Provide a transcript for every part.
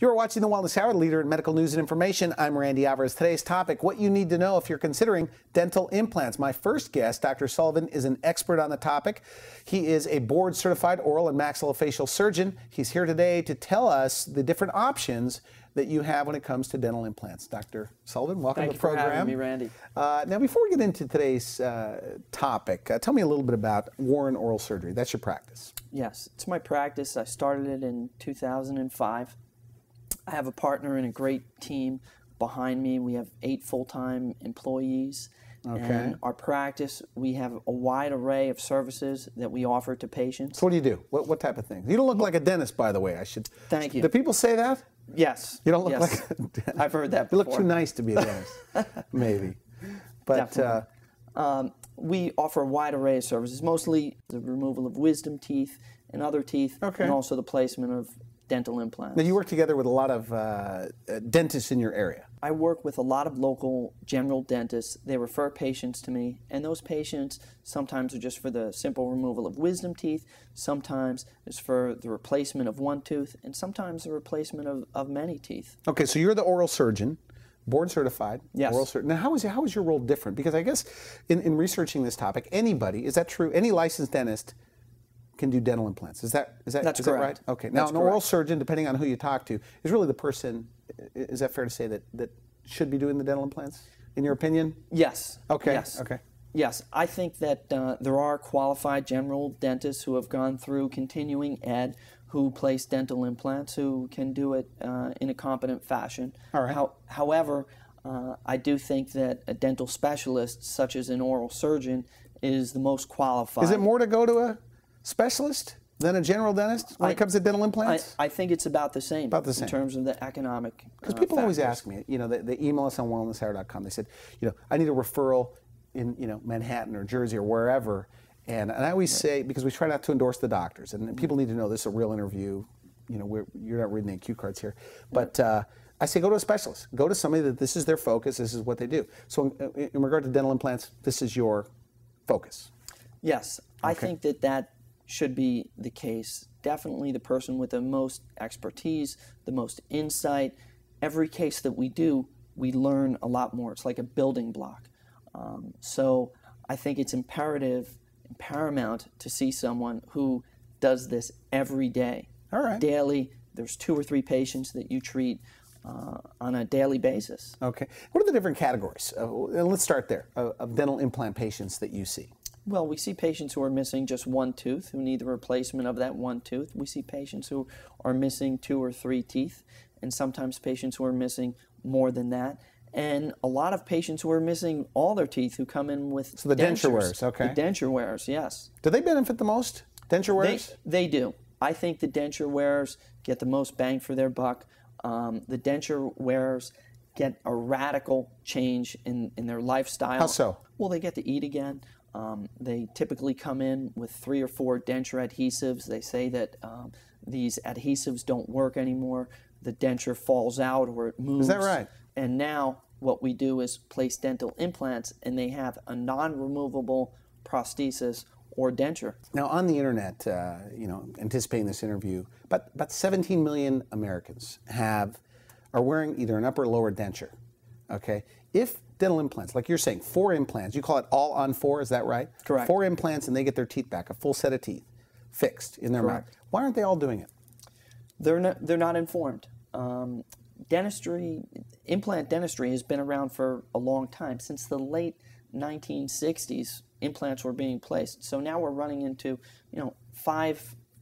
You're watching The Wellness Hour, leader in medical news and information. I'm Randy Alvarez. Today's topic, what you need to know if you're considering dental implants. My first guest, Dr. Sullivan, is an expert on the topic. He is a board-certified oral and maxillofacial surgeon. He's here today to tell us the different options that you have when it comes to dental implants. Dr. Sullivan, welcome to the program. Thank you for having me, Randy. Now, before we get into today's topic, tell me a little bit about Warren Oral Surgery. That's your practice. Yes, it's my practice. I started it in 2005. I have a partner and a great team behind me. We have 8 full-time employees. Okay. And our practice, we have a wide array of services that we offer to patients. So what do you do? What type of things? You don't look like a dentist, by the way. Thank you. Do people say that? Yes. You don't look yes. like a dentist. I've heard that You before. look too nice to be a dentist, maybe. But we offer a wide array of services, mostly the removal of wisdom teeth and other teeth, okay, and also the placement of dental implants. Now, you work together with a lot of dentists in your area. I work with a lot of local general dentists. They refer patients to me, and those patients sometimes are just for the simple removal of wisdom teeth, sometimes it's for the replacement of one tooth, and sometimes the replacement of many teeth. Okay, so you're the oral surgeon, board certified. Yes. Oral surgeon. Now, how is your role different? Because I guess in researching this topic, anybody, is that true? Any licensed dentist can do dental implants. Is that That's correct. That right? Okay. Now, That's an correct. oral surgeon, depending on who you talk to, is really the person. Is that fair to say that should be doing the dental implants, in your opinion? Yes. Okay. Yes. Okay. Yes, I think that there are qualified general dentists who have gone through continuing ed, who place dental implants, who can do it in a competent fashion. All right. However, I do think that a dental specialist, such as an oral surgeon, is the most qualified. Is it more to go to a specialist than a general dentist when it comes to dental implants? I think it's about the same. About the same. In terms of the economic Because people always factors. ask me, they email us on wellnesshour.com. They said, I need a referral in, Manhattan or Jersey or wherever. And I always say, because we try not to endorse the doctors, and people need to know this is a real interview. You're not reading the cue cards here. But I say go to a specialist. Go to somebody that this is their focus, this is what they do. So in regard to dental implants, this is your focus. Yes, I Okay. think that should be the case. Definitely the person with the most expertise, the most insight. Every case that we do, we learn a lot more. It's like a building block. So I think it's imperative and paramount to see someone who does this every day. All right. Daily, there's 2 or 3 patients that you treat on a daily basis. Okay. What are the different categories? And let's start there, of dental implant patients that you see. Well, we see patients who are missing just one tooth, who need the replacement of that one tooth. We see patients who are missing 2 or 3 teeth, and sometimes patients who are missing more than that. And a lot of patients who are missing all their teeth who come in with So the dentures. denture wearers, okay. The denture wearers, yes. Do they benefit the most, denture wearers? They do. I think the denture wearers get the most bang for their buck. The denture wearers get a radical change in their lifestyle. How so? Well, they get to eat again. They typically come in with 3 or 4 denture adhesives. They say that these adhesives don't work anymore. The denture falls out or it moves. Is that right? And now what we do is place dental implants, and they have a non-removable prosthesis or denture. Now, on the internet, anticipating this interview, about 17 million Americans are wearing either an upper or lower denture. Okay, if dental implants, like you're saying, 4 implants, you call it all on 4, is that right? Correct. 4 implants, and they get their teeth back, a full set of teeth fixed in their mouth. Correct. Why aren't they all doing it? They're not informed. Implant dentistry has been around for a long time. Since the late 1960s, implants were being placed. So now we're running into 4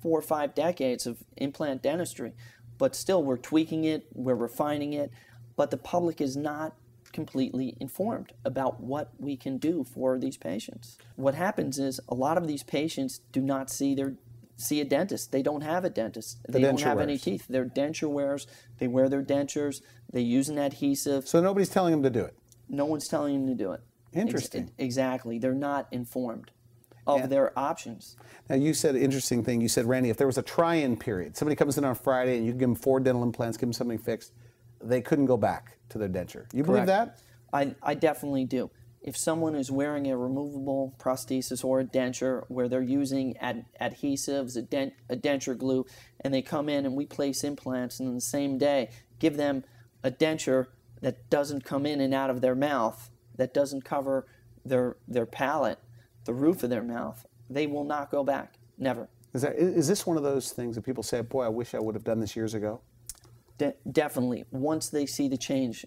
or 5 decades of implant dentistry. But still, we're tweaking it, we're refining it, but the public is not completely informed about what we can do for these patients. What happens is a lot of these patients do not see a dentist. They don't have a dentist. They don't have any teeth. They're denture wearers. They wear their dentures. They use an adhesive. So nobody's telling them to do it? No one's telling them to do it. Interesting. Exactly. They're not informed of their options. Now, you said an interesting thing. You said, Randy, if there was a try-in period, somebody comes in on Friday and you give them 4 dental implants, give them something fixed, they couldn't go back to their denture. You believe that? I definitely do. if someone is wearing a removable prosthesis or a denture where they're using adhesives, a denture glue, and they come in and we place implants, and in the same day give them a denture that doesn't come in and out of their mouth, that doesn't cover their palate, the roof of their mouth, they will not go back. Never. Is this one of those things that people say, boy, I wish I would have done this years ago? Definitely. Once they see the change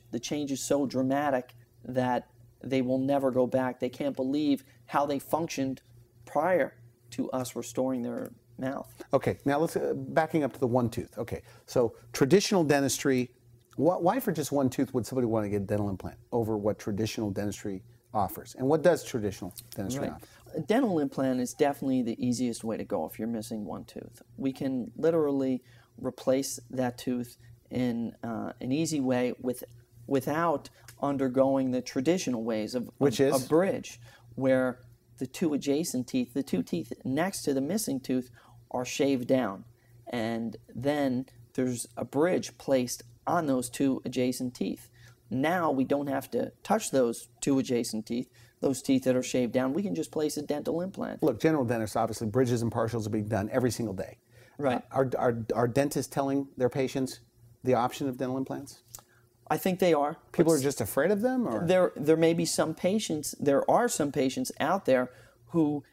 is so dramatic that they will never go back. They can't believe how they functioned prior to us restoring their mouth. Okay, now let's backing up to the one tooth. Okay, so traditional dentistry, why for just one tooth would somebody want to get a dental implant over what traditional dentistry offers? And what does traditional dentistry offer? A dental implant is definitely the easiest way to go if you're missing one tooth. We can literally replace that tooth in an easy way without undergoing the traditional ways of a bridge, where the two adjacent teeth, the two teeth next to the missing tooth, are shaved down. And then there's a bridge placed on those two adjacent teeth. Now we don't have to touch those two adjacent teeth, those teeth that are shaved down. We can just place a dental implant. Look, general dentists, obviously, bridges and partials are being done every single day. Right. Are dentists telling their patients the option of dental implants? I think they are. People are just afraid of them? Or? There may be some patients, there are some patients out there who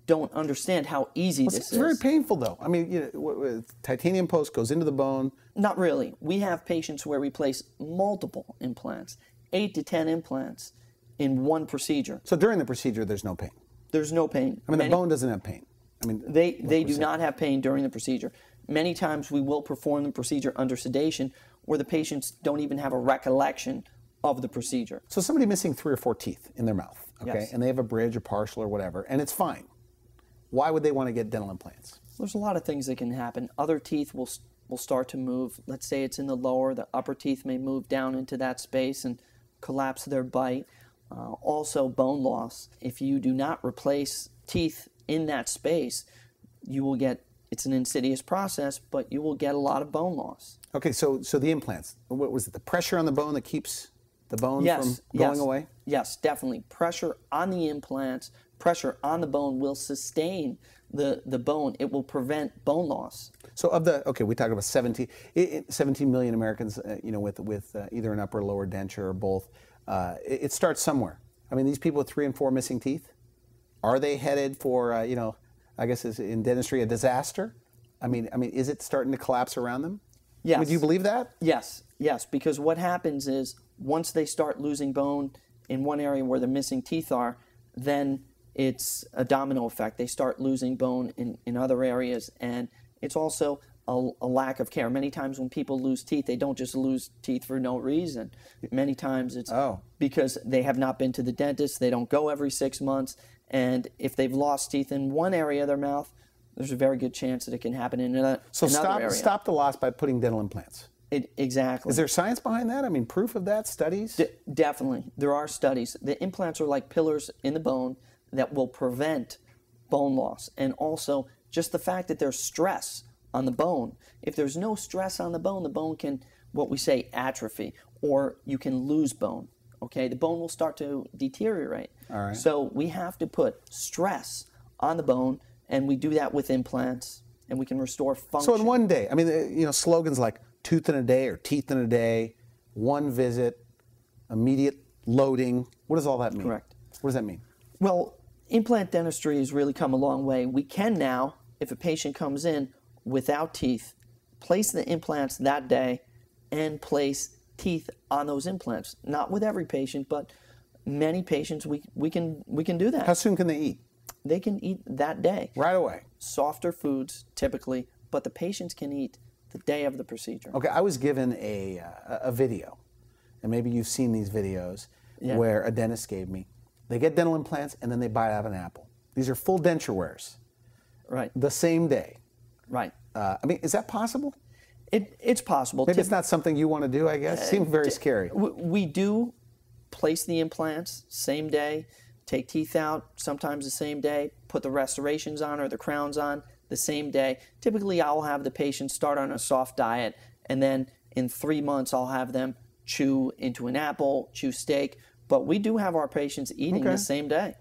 don't understand how easy this is. It's very painful, though. I mean, titanium post goes into the bone. Not really. We have patients where we place multiple implants, 8 to 10 implants in one procedure. So during the procedure, there's no pain? There's no pain. I mean, the bone doesn't have pain. I mean, they do not have pain during the procedure. Many times we will perform the procedure under sedation where the patients don't even have a recollection of the procedure. So somebody missing 3 or 4 teeth in their mouth, okay, yes, and they have a bridge or partial or whatever, and it's fine. Why would they want to get dental implants? There's a lot of things that can happen. Other teeth will start to move. Let's say it's in the lower, the upper teeth may move down into that space and collapse their bite. Also bone loss. If you do not replace teeth in that space, you will get, it's an insidious process, but you will get a lot of bone loss. Okay, so the implants, what was it, the pressure on the bone that keeps the bone from going away? Yes, definitely. Pressure on the implants, pressure on the bone will sustain the bone. It will prevent bone loss. So we talked about 17 million Americans, with either an upper or lower denture or both. It starts somewhere. I mean, these people with 3 and 4 missing teeth, are they headed for, I guess is in dentistry a disaster? I mean, is it starting to collapse around them? Yes. I mean, do you believe that? Yes, because what happens is once they start losing bone in one area where the missing teeth are, then it's a domino effect. They start losing bone in other areas, and it's also a lack of care. Many times when people lose teeth, they don't just lose teeth for no reason. Many times it's because they have not been to the dentist, they don't go every 6 months, and if they've lost teeth in one area of their mouth, there's a very good chance that it can happen in another area. Stop the loss by putting dental implants. Exactly. Is there science behind that? I mean, proof of that, studies? Definitely. There are studies. The implants are like pillars in the bone that will prevent bone loss. And also, just the fact that there's stress on the bone. If there's no stress on the bone can, what we say, atrophy, or you can lose bone. Okay? The bone will start to deteriorate. All right. So we have to put stress on the bone, and we do that with implants, and we can restore function. So in one day, I mean, slogans like tooth in a day or teeth in a day, one visit, immediate loading. What does all that mean? Correct. What does that mean? Well, implant dentistry has really come a long way. We can now, if a patient comes in without teeth, place the implants that day and place teeth on those implants. Not with every patient, but many patients we can do that. How soon can they eat? They can eat that day. Right away. Softer foods typically, but the patients can eat the day of the procedure. Okay, I was given a video, and maybe you've seen these videos where a dentist gave me. They get dental implants and then they bite out an apple. These are full denture wearers. Right. The same day. Right. I mean, is that possible? It's possible. Maybe it's not something you want to do, I guess. Seems very scary. We do place the implants same day, take teeth out sometimes the same day, put the restorations on or the crowns on the same day. Typically, I'll have the patient start on a soft diet, and then in 3 months, I'll have them chew into an apple, chew steak, But we do have our patients eating the same day.